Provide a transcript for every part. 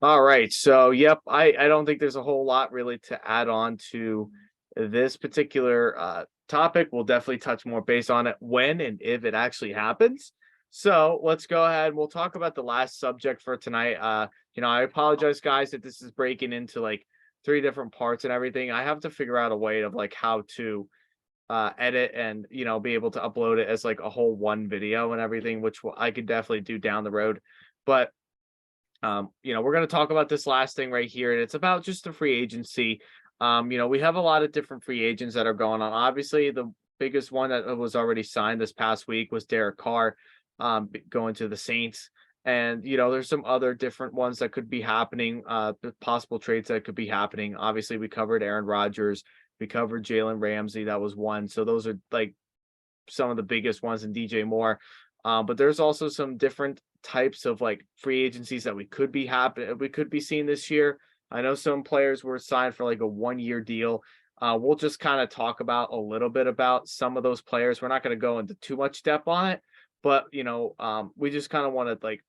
All right. So, yep, I don't think there's a whole lot really to add on to this particular topic. We'll definitely touch more base on it when and if it actually happens. So, let's go ahead and we'll talk about the last subject for tonight. I apologize, guys, that this is breaking into like three different parts and everything. I have to figure out a way of like how to edit and be able to upload it as like a whole one video and everything, which I could definitely do down the road. But we're going to talk about this last thing right here, and it's about just the free agency. We have a lot of different free agents that are going on. Obviously, the biggest one that was already signed this past week was Derek Carr, going to the Saints. And there's some other different ones that could be happening, possible trades that could be happening. Obviously, we covered Aaron Rodgers, we covered Jalen Ramsey. That was one. So those are like some of the biggest ones in DJ Moore. But there's also some different types of like free agencies that we could be seeing this year. I know some players were signed for like a 1 year deal. We'll just kind of talk about a little bit about some of those players. We're not going to go into too much depth on it, but we just kind of want to like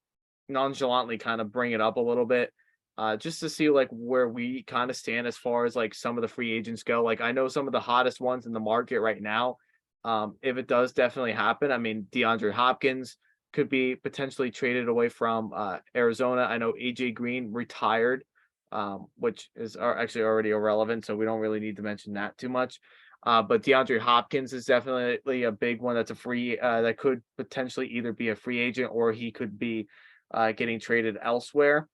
nonchalantly kind of bring it up a little bit. Just to see like where we kind of stand as far as like some of the free agents go. Like I know some of the hottest ones in the market right now, if it does definitely happen, I mean, DeAndre Hopkins could be potentially traded away from Arizona. I know AJ Green retired, which is actually already irrelevant, so we don't really need to mention that too much. But DeAndre Hopkins is definitely a big one that's a free that could potentially either be a free agent or he could be getting traded elsewhere.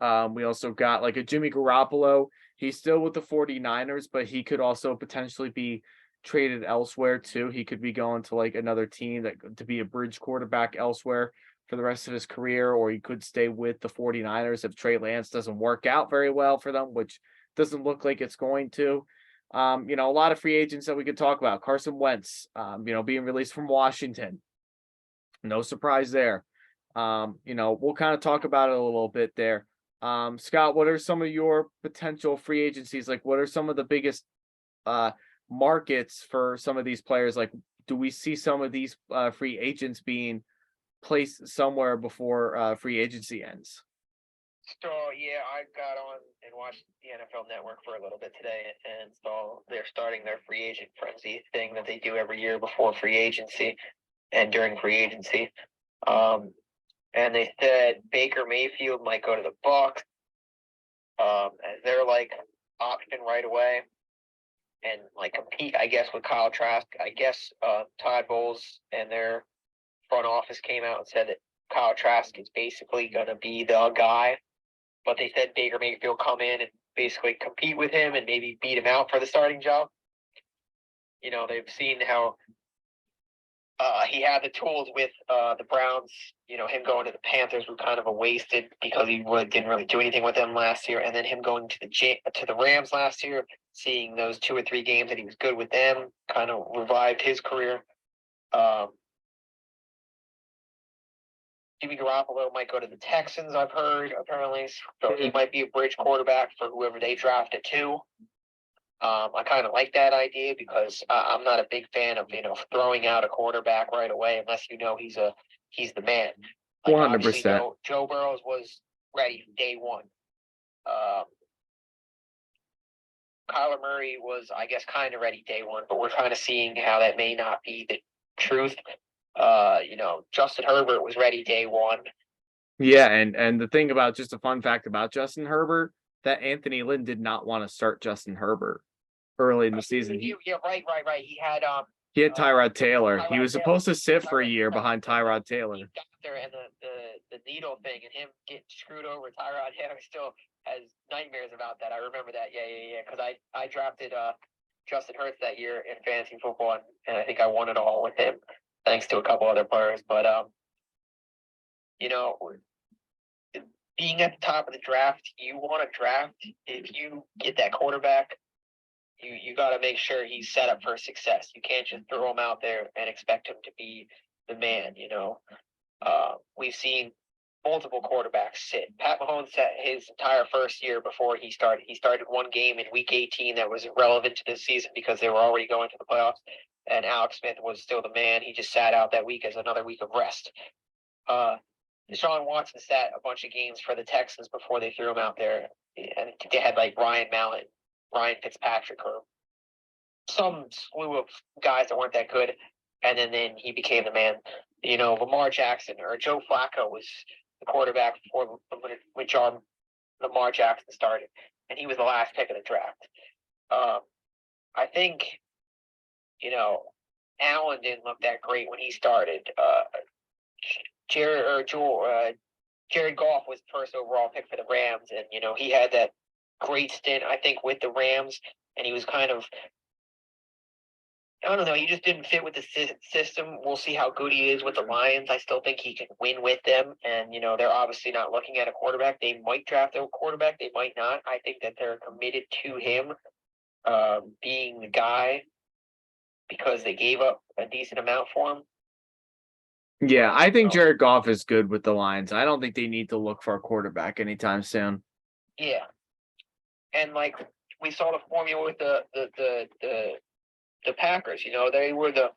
We also got like a Jimmy Garoppolo. He's still with the 49ers, but he could also potentially be traded elsewhere too. He could be going to like another team that to be a bridge quarterback elsewhere for the rest of his career, or he could stay with the 49ers if Trey Lance doesn't work out very well for them, which doesn't look like it's going to. A lot of free agents that we could talk about. Carson Wentz, being released from Washington. No surprise there. We'll kind of talk about it a little bit there. Scott, what are some of your potential free agencies? Like, what are some of the biggest uh, markets for some of these players? Like, do we see some of these free agents being placed somewhere before free agency ends? So yeah, I got on and watched the NFL Network for a little bit today, and so they're starting their free agent frenzy thing that they do every year before free agency and during free agency. Um, and they said Baker Mayfield might go to the Bucs, as their like option right away, and like compete, I guess, with Kyle Trask. I guess Todd Bowles and their front office came out and said that Kyle Trask is basically going to be the guy, but they said Baker Mayfield come in and basically compete with him and maybe beat him out for the starting job. They've seen how he had the tools with the Browns. Him going to the Panthers was kind of a wasted because he really didn't really do anything with them last year, and then him going to the Rams last year, seeing those 2 or 3 games that he was good with them, kind of revived his career. Um, Jimmy Garoppolo might go to the Texans, I've heard, apparently. So he might be a bridge quarterback for whoever they draft at 2. I kind of like that idea because I'm not a big fan of throwing out a quarterback right away unless he's the man. Like obviously 100%. Joe Burrows was ready from day one. Um, Kyler Murray was, I guess, kind of ready day one, but we're kind of seeing how that may not be the truth. Justin Herbert was ready day one. Yeah, and the thing about just a fun fact about Justin Herbert, that Anthony Lynn did not want to start Justin Herbert early in the season. Yeah, right. He had Tyrod Taylor. He Tyrod was Taylor. supposed to sit for a year behind Tyrod Taylor. Doctor and the needle thing and him getting screwed over. Tyrod Taylor still has nightmares about that. I remember that. Yeah. Because I drafted Justin Hurts that year in fantasy football, and I think I won it all with him, thanks to a couple other players. But you know, being at the top of the draft, you want to draft if you get that quarterback. You got to make sure he's set up for success. You can't just throw him out there and expect him to be the man. We've seen multiple quarterbacks sit. Pat Mahomes sat his entire first year before he started. He started one game in Week 18 that was irrelevant to this season because they were already going to the playoffs, and Alex Smith was still the man. He just sat out that week as another week of rest. Deshaun Watson sat a bunch of games for the Texans before they threw him out there, and they had like Ryan Mallett, Ryan Fitzpatrick, or some slew of guys that weren't that good, and then he became the man. Lamar Jackson or Joe Flacco was the quarterback before when Lamar Jackson started, and he was the last pick of the draft. I think Allen didn't look that great when he started. Jared Goff was the first overall pick for the Rams, and he had that great stint, I think, with the Rams, and he was kind of, I don't know, he just didn't fit with the system. We'll see how good he is with the Lions. I still think he can win with them, and they're obviously not looking at a quarterback. They might draft a quarterback, they might not. I think that they're committed to him being the guy because they gave up a decent amount for him. Yeah, I think Jared Goff is good with the Lions. I don't think they need to look for a quarterback anytime soon. Yeah, and like we saw the formula with the Packers. They were the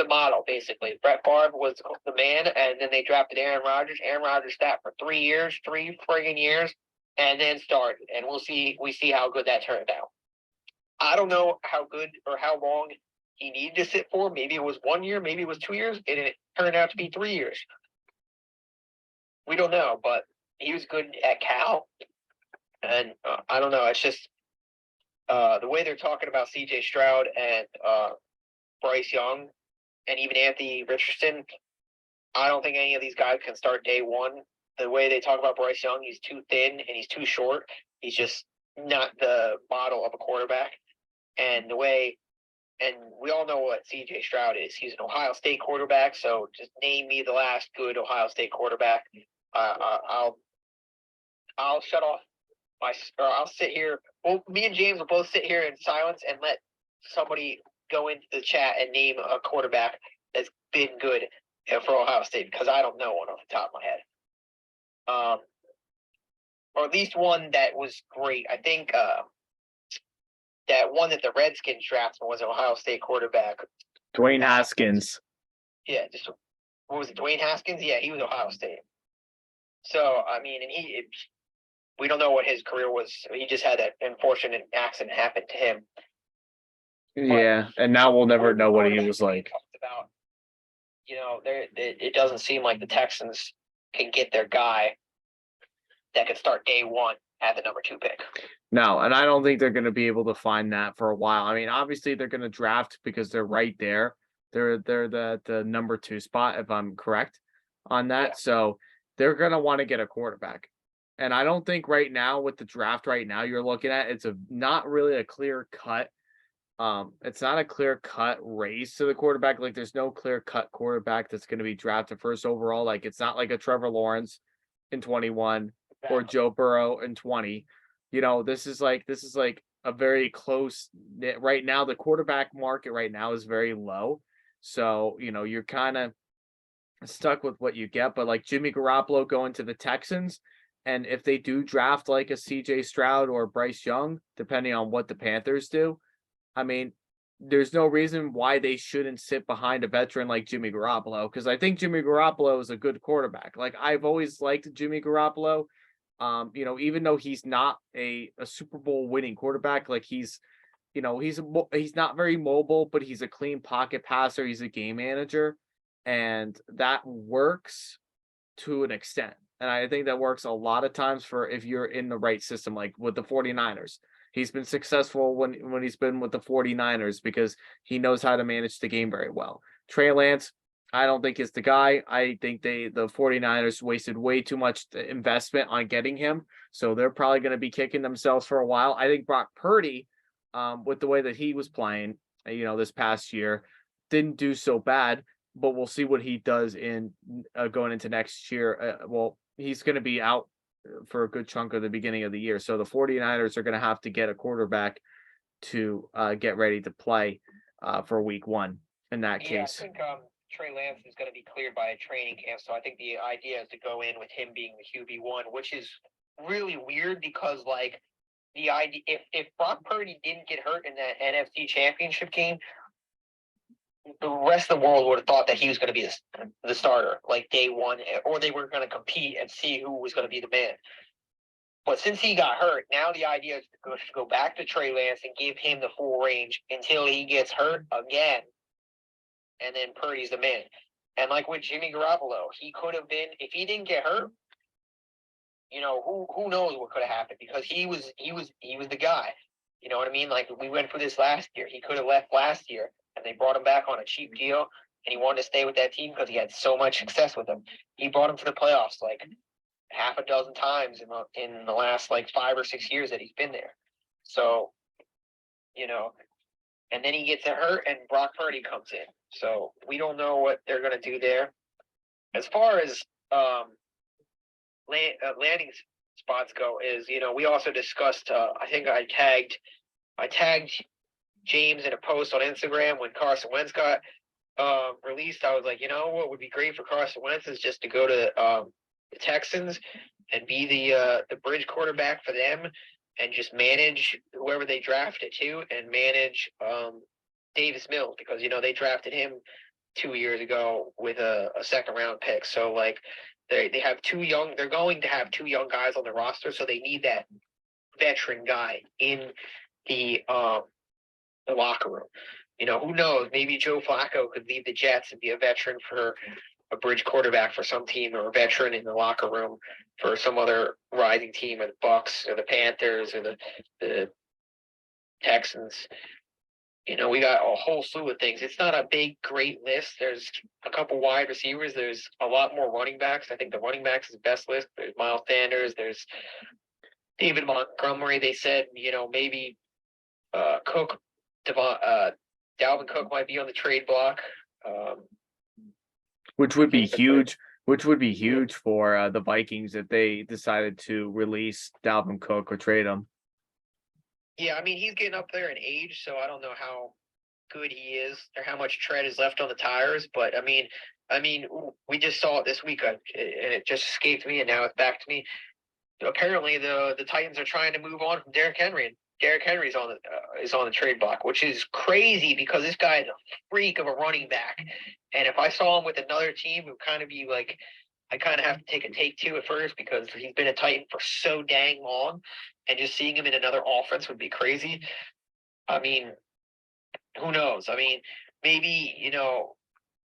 model basically. Brett Favre was the man, and then they drafted Aaron Rodgers. Aaron Rodgers sat for 3 friggin' years, and then started. And we see how good that turned out. I don't know how good or how long he needed to sit for. Maybe it was 1 year, maybe it was 2 years, and it turned out to be 3 years. We don't know, but he was good at Cal, and I don't know. It's just the way they're talking about C.J. Stroud and Bryce Young and even Anthony Richardson. I don't think any of these guys can start day one. The way they talk about Bryce Young, he's too thin and he's too short. He's just not the model of a quarterback. And we all know what C.J. Stroud is. He's an Ohio State quarterback. So just name me the last good Ohio State quarterback. I'll shut off I'll sit here. Well, me and James will both sit here in silence and let somebody go into the chat and name a quarterback that's been good for Ohio State, because I don't know one off the top of my head. Or at least one that was great. I think that one that the Redskins drafted was an Ohio State quarterback. Dwayne Haskins. Yeah, what was it, Dwayne Haskins? Yeah, he was Ohio State. So, I mean, and we don't know what his career was. He just had that unfortunate accident happen to him. Yeah, and now we'll never know what he was like. About, it doesn't seem like the Texans can get their guy that could start day one at the number 2 pick. No, and I don't think they're going to be able to find that for a while. I mean, obviously they're going to draft because they're right there. They're the number 2 spot, if I'm correct on that. Yeah. So they're going to want to get a quarterback. And I don't think right now with the draft right now you're looking at, it's not really a clear cut. It's not a clear cut race to the quarterback. Like there's no clear cut quarterback that's going to be drafted first overall. Like it's not like a Trevor Lawrence in 21 or Joe Burrow in 20. This is like a very close right now. The quarterback market right now is very low. So, you're kind of stuck with what you get. But like Jimmy Garoppolo going to the Texans, and if they do draft like a CJ Stroud or Bryce Young, depending on what the Panthers do, I mean, there's no reason why they shouldn't sit behind a veteran like Jimmy Garoppolo, because I think Jimmy Garoppolo is a good quarterback. Like I've always liked Jimmy Garoppolo. Even though he's not a Super Bowl winning quarterback, like he's not very mobile, but he's a clean pocket passer. He's a game manager, and that works to an extent. And I think that works a lot of times for if you're in the right system, like with the 49ers. He's been successful when he's been with the 49ers because he knows how to manage the game very well. Trey Lance, I don't think is the guy. I think the 49ers wasted way too much investment on getting him. So they're probably going to be kicking themselves for a while. I think Brock Purdy, with the way that he was playing, this past year, didn't do so bad, but we'll see what he does in going into next year. He's going to be out for a good chunk of the beginning of the year. So the 49ers are going to have to get a quarterback to get ready to play for week 1 in that case. I think Trey Lance is going to be cleared by a training camp. So I think the idea is to go in with him being the QB1, which is really weird because like the idea, if Brock Purdy didn't get hurt in that NFC Championship game, the rest of the world would have thought that he was going to be the starter, like day one, or they were going to compete and see who was going to be the man. But since he got hurt, now the idea is to go back to Trey Lance and give him the full range until he gets hurt again, and then Purdy's the man. And like with Jimmy Garoppolo, he could have been, if he didn't get hurt, who knows what could have happened, because he was the guy. You know what I mean? Like, we went through this last year. He could have left last year, and they brought him back on a cheap deal, and he wanted to stay with that team because he had so much success with them. He brought him to the playoffs like half a dozen times in the last like 5 or 6 years that he's been there. So, and then he gets hurt, and Brock Purdy comes in. So we don't know what they're going to do there. As far as landing spots go, is we also discussed. I think I tagged James in a post on Instagram when Carson Wentz got released. I was like, what would be great for Carson Wentz is just to go to the Texans and be the bridge quarterback for them, and just manage whoever they drafted to, and manage Davis Mills, because they drafted him 2 years ago with a second round pick. So like they have they're going to have 2 young guys on the roster, so they need that veteran guy in the locker room. Who knows? Maybe Joe Flacco could leave the Jets and be a veteran for a bridge quarterback for some team, or a veteran in the locker room for some other rising team, or the Bucks or the Panthers or the Texans. We got a whole slew of things. It's not a big, great list. There's a couple wide receivers. There's a lot more running backs. I think the running backs is the best list. There's Miles Sanders. There's David Montgomery. They said, maybe Cook, Dalvin Cook might be on the trade block. Which would be huge. Which would be huge for the Vikings if they decided to release Dalvin Cook or trade him. Yeah, I mean, he's getting up there in age, so I don't know how good he is or how much tread is left on the tires. But I mean, we just saw it this week, and it just escaped me, and now it's back to me. Apparently, the Titans are trying to move on from Derrick Henry, and Derrick Henry is on the trade block, which is crazy because this guy is a freak of a running back. And if I saw him with another team, it would kind of be like, I kind of have to take 2 at first, because he's been a Titan for so dang long, and just seeing him in another offense would be crazy. I mean, who knows? I mean, maybe,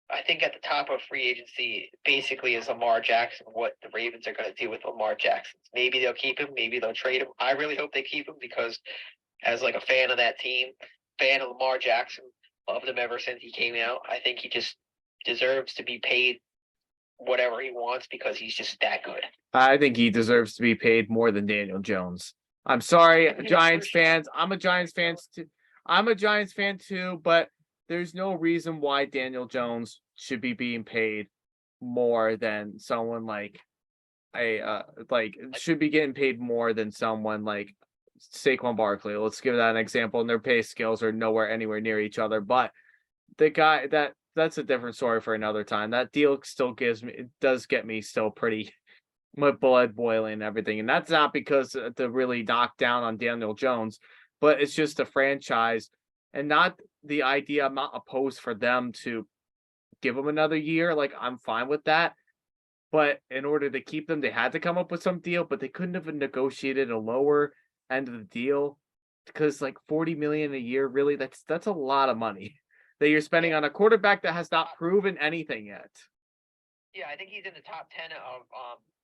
I think at the top of free agency basically is Lamar Jackson, what the Ravens are going to do with Lamar Jackson. Maybe they'll keep him, maybe they'll trade him. I really hope they keep him, because as like a fan of that team, fan of Lamar Jackson, loved him ever since he came out. I think he just deserves to be paid whatever he wants, because he's just that good. I think he deserves to be paid more than Daniel Jones. I'm sorry, Giants fans. I'm a Giants fan too, but there's no reason why Daniel Jones should be being paid more than someone like should be getting paid more than someone like Saquon Barkley. Let's give that an example. And their pay scales are anywhere near each other. But the guy that's a different story for another time. That deal still does get me still pretty my blood boiling and everything. And that's not because to really knock down on Daniel Jones, but it's just a franchise, and not the idea. I'm not opposed for them to give him another year. Like, I'm fine with that. But in order to keep them, they had to come up with some deal, but they couldn't have negotiated a lower end of the deal, because like 40 million a year, really, that's a lot of money that you're spending on a quarterback that has not proven anything yet. Yeah, I think he's in the top 10 of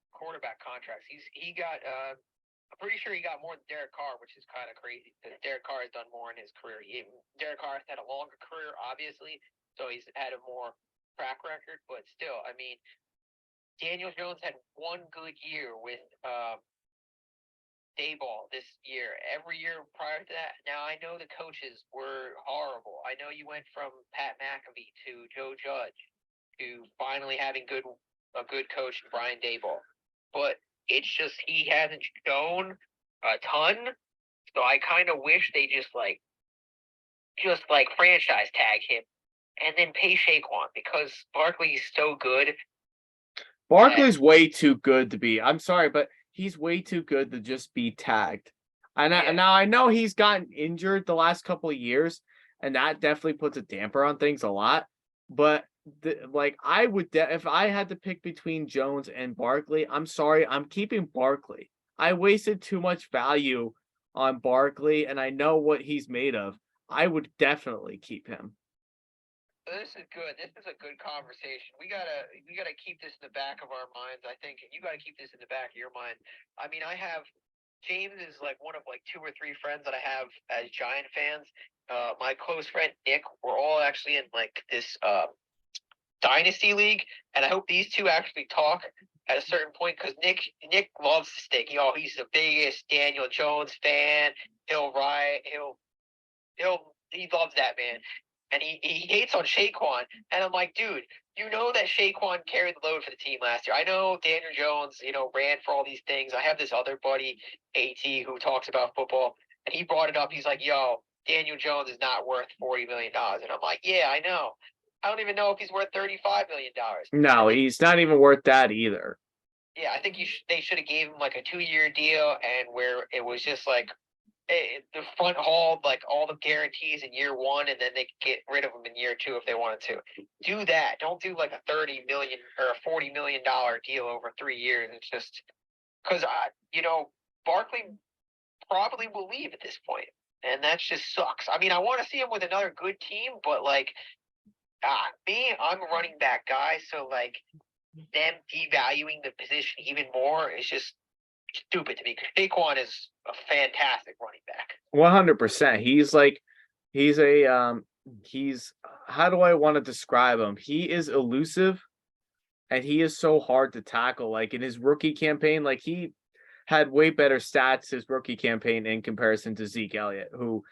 quarterback contracts. I'm pretty sure he got more than Derek Carr, which is kind of crazy, because Derek Carr has done more in his career. Derek Carr has had a longer career, obviously, so he's had a more track record, but still, I mean, Daniel Jones had one good year with Dayball this year. Every year prior to that, now I know the coaches were horrible. I know you went from Pat McAfee to Joe Judge to finally having a good coach, Brian Dayball. But it's just he hasn't shown a ton. So I kind of wish they just franchise tag him and then pay Saquon, because Barkley's so good. Barkley's way too good to be. I'm sorry, but he's way too good to just be tagged. And now I know he's gotten injured the last couple of years, and that definitely puts a damper on things a lot. But like I would if I had to pick between Jones and Barkley, I'm sorry, I'm keeping Barkley. I wasted too much value on Barkley, and I know what he's made of. I would definitely keep him. This is good. This is a good conversation. We gotta keep this in the back of our minds, I think, and you gotta keep this in the back of your mind. I mean, I have James is like one of like two or three friends that I have as Giant fans. My close friend Nick, we're all actually in like this dynasty league, and I hope these two actually talk at a certain point because Nick loves the steak. He's the biggest Daniel Jones fan. He'll riot. He loves that man, and he hates on Saquon. And I'm like, dude, you know that Saquon carried the load for the team last year. I know Daniel Jones, ran for all these things. I have this other buddy, At, who talks about football, and he brought it up. He's like, yo, Daniel Jones is not worth $40 million, and I'm like, yeah, I know. I don't even know if he's worth $35 million. I No, think, he's not even worth that either. yeah, I think they should have gave him like a 2-year deal, and where it was just like the front haul like all the guarantees in year one, and then they could get rid of them in year two if they wanted to. Do that. Don't do like a 30 million or a $40 million deal over 3 years. It's just because Barkley probably will leave at this point, and that just sucks. I mean, I want to see him with another good team, but like I'm a running back guy, so like them devaluing the position even more is just stupid to me. Because Saquon is a fantastic running back. 100%. He's a he's how do I want to describe him? He is elusive and he is so hard to tackle. Like in his rookie campaign, like he had way better stats his rookie campaign in comparison to Zeke Elliott, who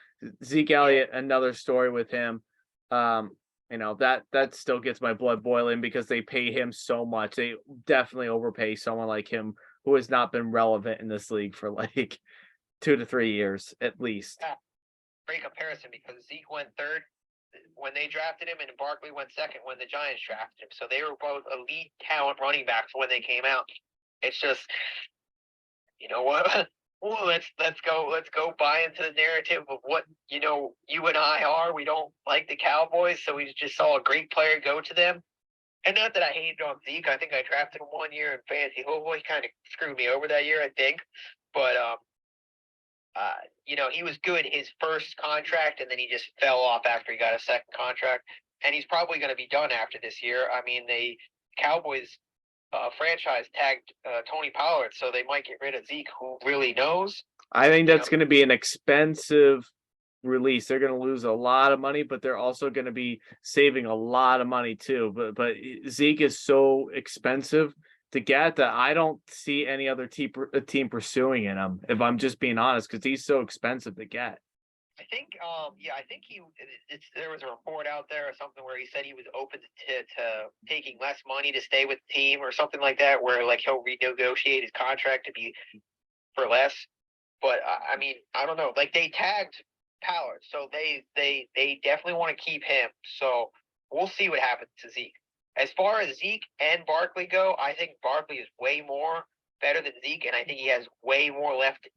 Zeke Yeah, Elliott, another story with him. Um, that still gets my blood boiling because they pay him so much. They definitely overpay someone like him who has not been relevant in this league for like 2 to 3 years at least. yeah, great comparison because Zeke went third when they drafted him, and Barkley went second when the Giants drafted him. So they were both elite talent running backs when they came out. It's just, you know what? Ooh, let's go buy into the narrative of what you and I are. We don't like the Cowboys, so we just saw a great player go to them. And not that I hated on Zeke. I think I drafted him 1 year in fantasy football. He kind of screwed me over that year, I think. But he was good his first contract, and then he just fell off after he got a second contract. And he's probably going to be done after this year. I mean, the Cowboys franchise tagged Tony Pollard, so they might get rid of Zeke. Who really knows? I think You know, that's going to be an expensive release. They're going to lose a lot of money, but they're also going to be saving a lot of money too. But Zeke is so expensive to get that I don't see any other team pursuing him. If I'm just being honest, because he's so expensive to get. I think, I think there was a report out there or something where he said he was open to taking less money to stay with the team or something like that, where like he'll renegotiate his contract to be for less. But I mean, I don't know. Like they tagged Pollard, so they definitely want to keep him. So we'll see what happens to Zeke. As far as Zeke and Barkley go, I think Barkley is way more better than Zeke, and I think he has way more left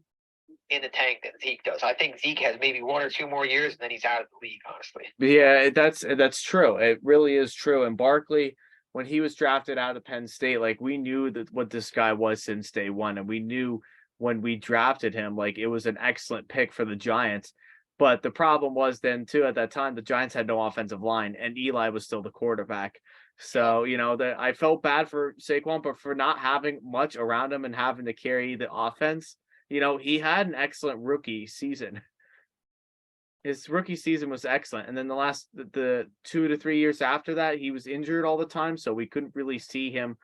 in the tank than Zeke does. I think Zeke has maybe 1 or 2 more years, and then he's out of the league. Honestly. Yeah, that's true. It really is true. And Barkley, when he was drafted out of Penn State, like we knew that what this guy was since day one, and we knew when we drafted him, like it was an excellent pick for the Giants. But the problem was then too at that time the Giants had no offensive line, and Eli was still the quarterback. So that I felt bad for Saquon, but for not having much around him and having to carry the offense. He had an excellent rookie season. His rookie season was excellent, and then the 2 to 3 years after that, he was injured all the time, so we couldn't really see him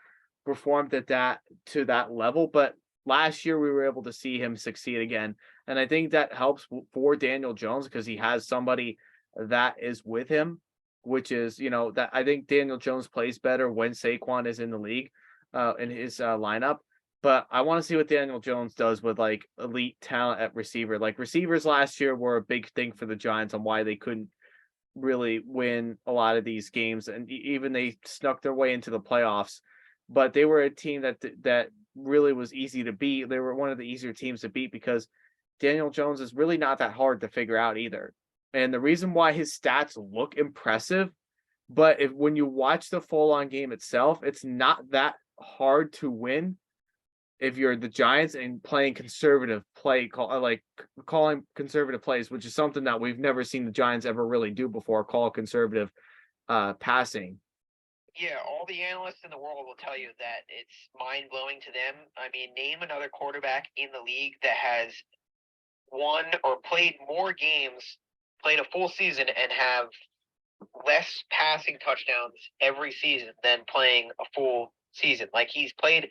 performed at that to that level. But last year, we were able to see him succeed again, and I think that helps for Daniel Jones because he has somebody that is with him, which is that I think Daniel Jones plays better when Saquon is in the league, in his lineup. But I want to see what Daniel Jones does with like elite talent at receiver. Like receivers last year were a big thing for the Giants on why they couldn't really win a lot of these games, and even they snuck their way into the playoffs. But they were a team that really was easy to beat. They were one of the easier teams to beat because Daniel Jones is really not that hard to figure out either. And the reason why his stats look impressive, but if when you watch the full on game itself, it's not that hard to win if you're the Giants and playing conservative play calling conservative plays, which is something that we've never seen the Giants ever really do before, call conservative passing. Yeah, all the analysts in the world will tell you that it's mind blowing to them. I mean, name another quarterback in the league that has won or played more games, played a full season, and have less passing touchdowns every season than playing a full season. Like he's played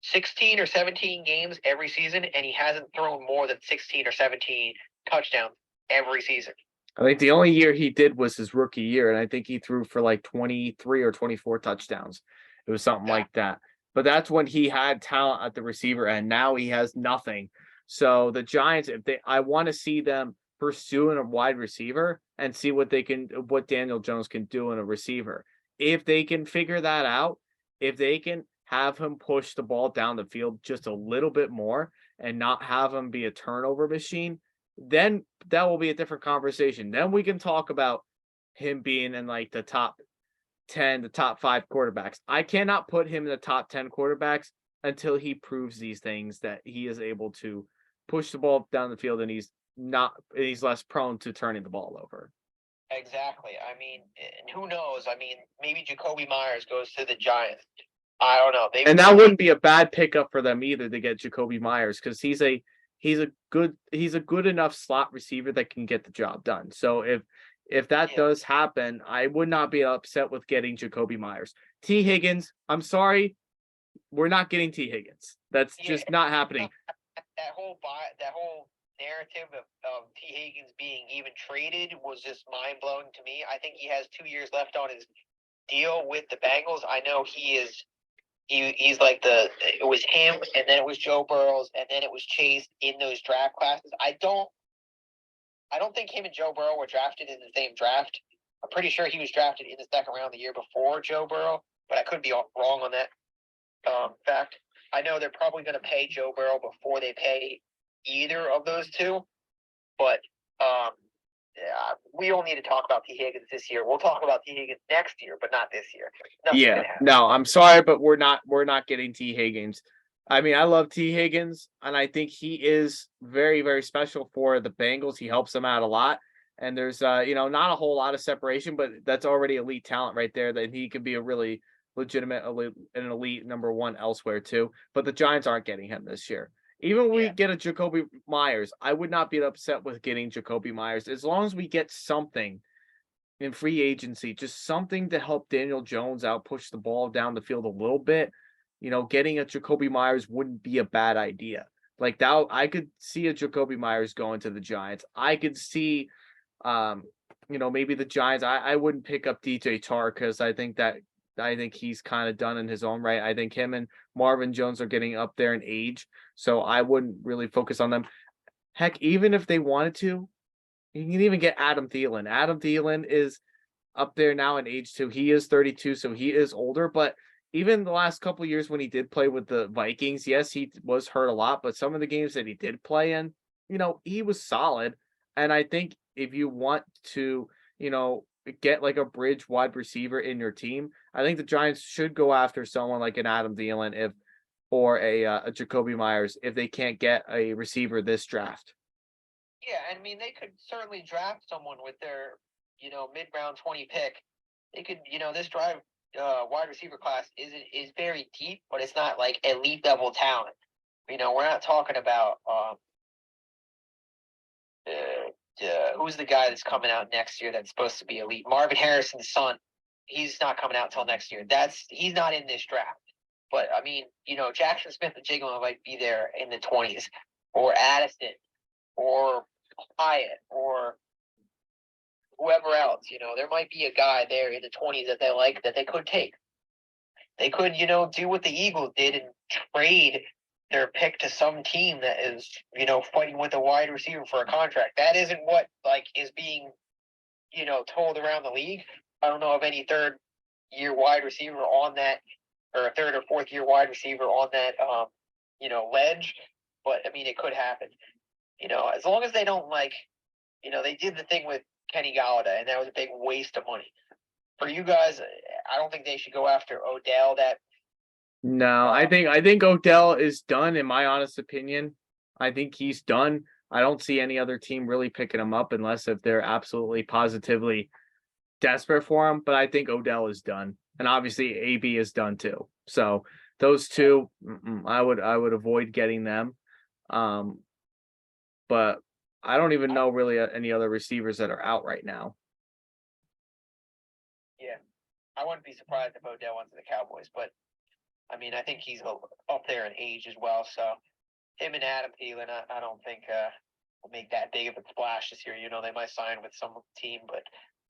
16 or 17 games every season, and he hasn't thrown more than 16 or 17 touchdowns every season. I think the only year he did was his rookie year, and I think he threw for like 23 or 24 touchdowns. It was something like that. But that's when he had talent at the receiver, and now he has nothing. So the Giants, I want to see them pursuing a wide receiver and see what Daniel Jones can do in a receiver. If they can figure that out, if they can have him push the ball down the field just a little bit more and not have him be a turnover machine, then that will be a different conversation. Then we can talk about him being in like the top 10, the top 5 quarterbacks. I cannot put him in the top 10 quarterbacks until he proves these things that he is able to push the ball down the field and he's less prone to turning the ball over. Exactly. I mean, and who knows? I mean, maybe Jacoby Myers goes to the Giants. I don't know. And that wouldn't be a bad pickup for them either to get Jacoby Myers because he's a good enough slot receiver that can get the job done. So if that does happen, I would not be upset with getting Jacoby Myers. T. Higgins, I'm sorry, we're not getting T. Higgins. That's just not happening. That whole narrative of T. Higgins being even traded was just mind blowing to me. I think he has 2 years left on his deal with the Bengals. I know he's like it was him, and then it was Joe Burrows, and then it was Chase in those draft classes. I don't think him and Joe Burrow were drafted in the same draft. I'm pretty sure he was drafted in the second round the year before Joe Burrow, but I could be wrong on that fact. I know they're probably going to pay Joe Burrow before they pay either of those two, but we don't need to talk about T. Higgins this year. We'll talk about T. Higgins next year, but not this year. No, I'm sorry, but we're not getting T. Higgins. I mean, I love T. Higgins, and I think he is very, very special for the Bengals. He helps them out a lot. And there's not a whole lot of separation, but that's already elite talent right there that he could be a really legitimate an elite number one elsewhere too. But the Giants aren't getting him this year. Even when we get a Jacoby Myers, I would not be upset with getting Jacoby Myers as long as we get something in free agency, just something to help Daniel Jones out, push the ball down the field a little bit. Getting a Jacoby Myers wouldn't be a bad idea. Like that, I could see a Jacoby Myers going to the Giants. I could see, maybe the Giants. I wouldn't pick up DJ Chark because I think he's kind of done in his own right. I think him and Marvin Jones are getting up there in age, so I wouldn't really focus on them. Heck, even if they wanted to, you can even get Adam Thielen. Adam Thielen is up there now in age too. He is 32, so he is older, but even the last couple of years when he did play with the Vikings, yes, he was hurt a lot, but some of the games that he did play in, he was solid. And I think if you want to, get like a bridge wide receiver in your team, I think the Giants should go after someone like an Adam Thielen or a Jacoby Myers if they can't get a receiver this draft. Yeah, I mean they could certainly draft someone with their mid-round 20 pick. They could this wide receiver class is very deep, but it's not like elite level talent. We're not talking about who's the guy that's coming out next year that's supposed to be elite? Marvin Harrison's son. He's not coming out till next year. He's not in this draft. But I mean, Jackson Smith and Jigma might be there in the 20s, or Addison, or Hyatt, or whoever else. There might be a guy there in the 20s that they like that they could take. They could, do what the Eagles did and trade their pick to some team that is, fighting with a wide receiver for a contract. That isn't what is being, told around the league. I don't know of any third-year wide receiver on that, or a third or fourth-year wide receiver on that, ledge. But I mean, it could happen. As long as they don't they did the thing with Kenny Galladay, and that was a big waste of money. For you guys, I don't think they should go after Odell. No, I think Odell is done, in my honest opinion. I think he's done. I don't see any other team really picking him up unless if they're absolutely positively desperate for him. But I think Odell is done, and obviously AB is done too. So those two, I would avoid getting them. Um, but I don't even know really any other receivers that are out right now. Yeah, I wouldn't be surprised if Odell went to the Cowboys, but I mean, I think he's up there in age as well. So him and Adam Thielen, I don't think will make that big of a splash this year. You know, they might sign with some team, but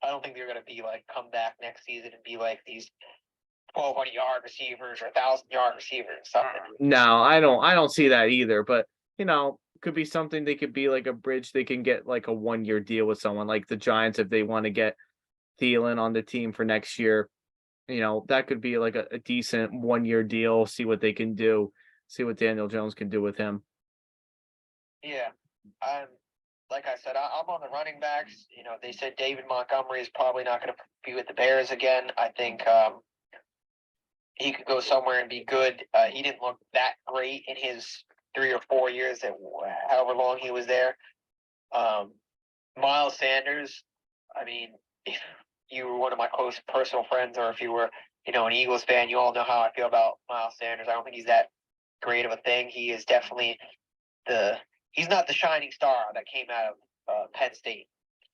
I don't think they're going to be like come back next season and be like these 1,200-yard receivers or 1,000-yard receivers or something. No, I don't see that either. But could be something they could be like a bridge. They can get like a 1 year deal with someone like the Giants if they want to get Thielen on the team for next year. That could be like a decent 1 year deal. See what they can do. See what Daniel Jones can do with him. Yeah, I'm like I said, I'm on the running backs. You know, they said David Montgomery is probably not going to be with the Bears again. I think he could go somewhere and be good. He didn't look that great in his 3 or 4 years, that however long he was there. Miles Sanders, I mean, if you were one of my close personal friends, or if you were, an Eagles fan, you all know how I feel about Miles Sanders. I don't think he's that great of a thing. He is definitely he's not the shining star that came out of Penn State.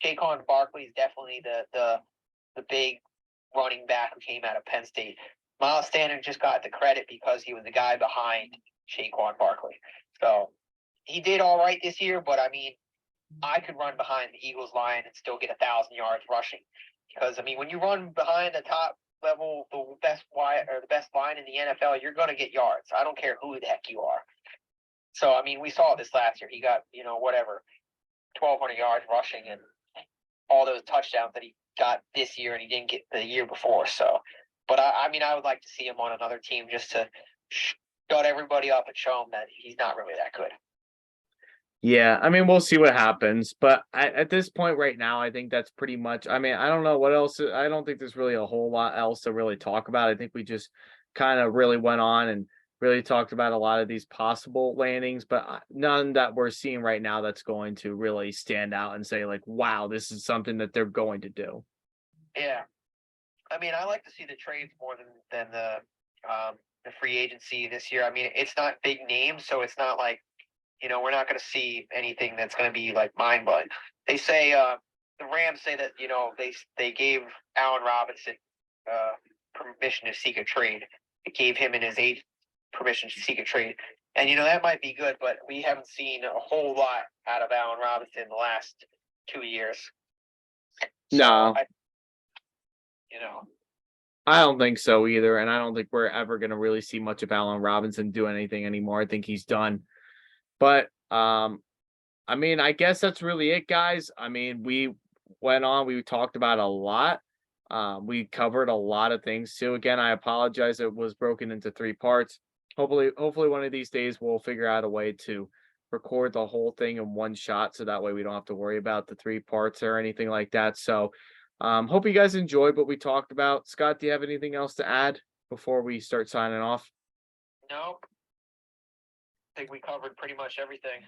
Saquon Barkley is definitely the big running back who came out of Penn State. Miles Sanders just got the credit because he was the guy behind Saquon Barkley. So he did all right this year, but I mean, I could run behind the Eagles line and still get 1,000 yards rushing. Because I mean, when you run behind the top level, the best line in the NFL, you're going to get yards. I don't care who the heck you are. So I mean, we saw this last year. He got 1,200 yards rushing and all those touchdowns that he got this year, and he didn't get the year before. So, but I mean, I would like to see him on another team just to shut everybody up and show him that he's not really that good. Yeah, I mean, we'll see what happens. But at this point right now, I think that's pretty much. I mean, I don't know what else. I don't think there's really a whole lot else to really talk about. I think we just kind of really went on and really talked about a lot of these possible landings, but none that we're seeing right now that's going to really stand out and say like, wow, this is something that they're going to do. Yeah, I mean, I like to see the trades more than the free agency this year. I mean, it's not big names, so it's not like we're not going to see anything that's going to be like mind blowing. They say the Rams say that they gave Allen Robinson permission to seek a trade. It gave him and his agent permission to seek a trade, and that might be good, but we haven't seen a whole lot out of Allen Robinson in the last 2 years. No. So, I don't think so either, and I don't think we're ever going to really see much of Allen Robinson do anything anymore. I think he's done. But I mean, I guess that's really it, guys. I mean, we talked about a lot. We covered a lot of things too. Again, I apologize it was broken into 3 parts. Hopefully one of these days we'll figure out a way to record the whole thing in one shot so that way we don't have to worry about the 3 parts or anything like that. So hope you guys enjoyed what we talked about. Scott, do you have anything else to add before we start signing off? no, I think we covered pretty much everything.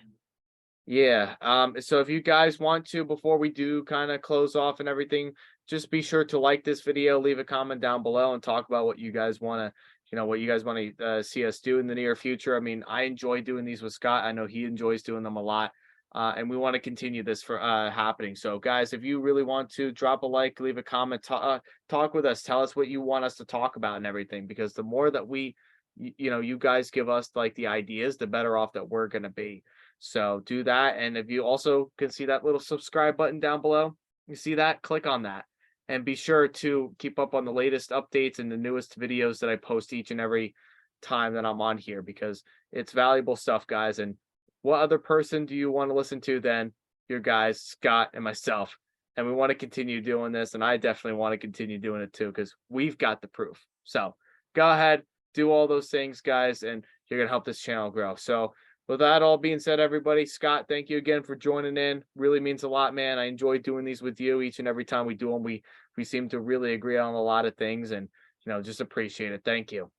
Yeah. So if you guys want to, before we do kind of close off and everything, just be sure to like this video, leave a comment down below, and talk about what you guys want to, see us do in the near future. I mean, I enjoy doing these with Scott. I know he enjoys doing them a lot. And we want to continue this for happening. So guys, if you really want to, drop a like, leave a comment, talk with us, tell us what you want us to talk about and everything, because the more that you guys give us like the ideas, the better off that we're going to be. So do that. And if you also can see that little subscribe button down below, you see that, click on that, and be sure to keep up on the latest updates and the newest videos that I post each and every time that I'm on here, because it's valuable stuff, guys. And what other person do you want to listen to than your guys, Scott and myself? And we want to continue doing this. And I definitely want to continue doing it too, because we've got the proof. So go ahead, do all those things, guys, and you're going to help this channel grow. So With that all being said, everybody, Scott, thank you again for joining in. Really means a lot, man. I enjoy doing these with you each and every time we do them. We seem to really agree on a lot of things, and just appreciate it. Thank you.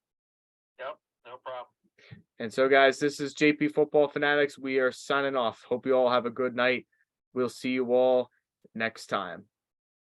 Yep, no problem. And so, guys, this is JP Football Fanatics. We are signing off. Hope you all have a good night. We'll see you all next time.